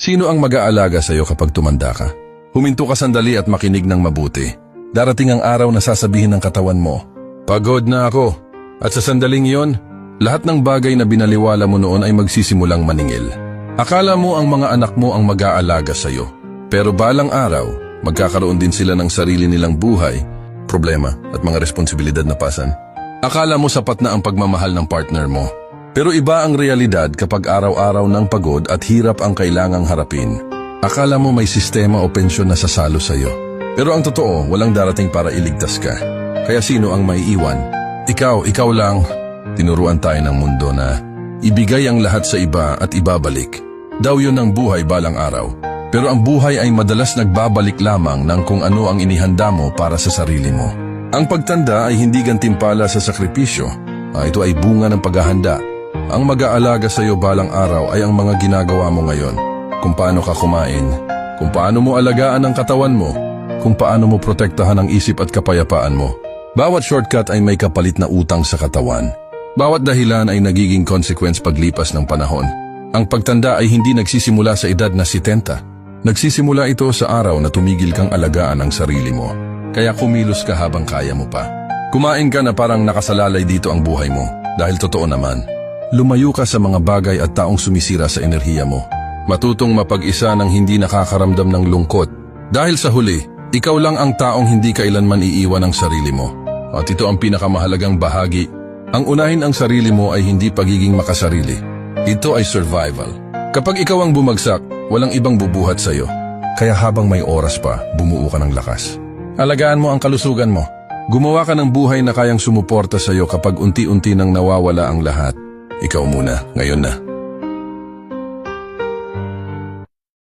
Sino ang mag-aalaga sa'yo kapag tumanda ka? Huminto ka sandali at makinig ng mabuti. Darating ang araw na sasabihin ng katawan mo, "Pagod na ako." At sa sandaling iyon, lahat ng bagay na binaliwala mo noon ay magsisimulang maningil. Akala mo ang mga anak mo ang mag-aalaga sa'yo. Pero balang araw, magkakaroon din sila ng sarili nilang buhay, problema at mga responsibilidad na pasan. Akala mo sapat na ang pagmamahal ng partner mo. Pero iba ang realidad kapag araw-araw ng pagod at hirap ang kailangang harapin. Akala mo may sistema o pensyon na sasalo sa'yo. Pero ang totoo, walang darating para iligtas ka. Kaya sino ang may iwan? Ikaw lang. Tinuruan tayo ng mundo na ibigay ang lahat sa iba at ibabalik. Daw yun ang buhay balang araw. Pero ang buhay ay madalas nagbabalik lamang ng kung ano ang inihanda mo para sa sarili mo. Ang pagtanda ay hindi gantimpala sa sakripisyo. Ito ay bunga ng paghahanda. Ang mag-aalaga sa iyo balang araw ay ang mga ginagawa mo ngayon. Kung paano ka kumain, kung paano mo alagaan ang katawan mo, kung paano mo protektahan ang isip at kapayapaan mo. Bawat shortcut ay may kapalit na utang sa katawan. Bawat dahilan ay nagiging consequence paglipas ng panahon. Ang pagtanda ay hindi nagsisimula sa edad na 70. Nagsisimula ito sa araw na tumigil kang alagaan ang sarili mo. Kaya kumilos ka habang kaya mo pa. Kumain ka na parang nakasalalay dito ang buhay mo. Dahil totoo naman, lumayo ka sa mga bagay at taong sumisira sa enerhiya mo. Matutong mapag-isa ng hindi nakakaramdam ng lungkot. Dahil sa huli, ikaw lang ang taong hindi kailanman iiwan ang sarili mo. At ito ang pinakamahalagang bahagi. Ang unahin ang sarili mo ay hindi pagiging makasarili. Ito ay survival. Kapag ikaw ang bumagsak, walang ibang bubuhat sa'yo. Kaya habang may oras pa, bumuo ka ng lakas. Alagaan mo ang kalusugan mo. Gumawa ka ng buhay na kayang sumuporta sa'yo kapag unti-unti nang nawawala ang lahat. Ikaw muna, ngayon na.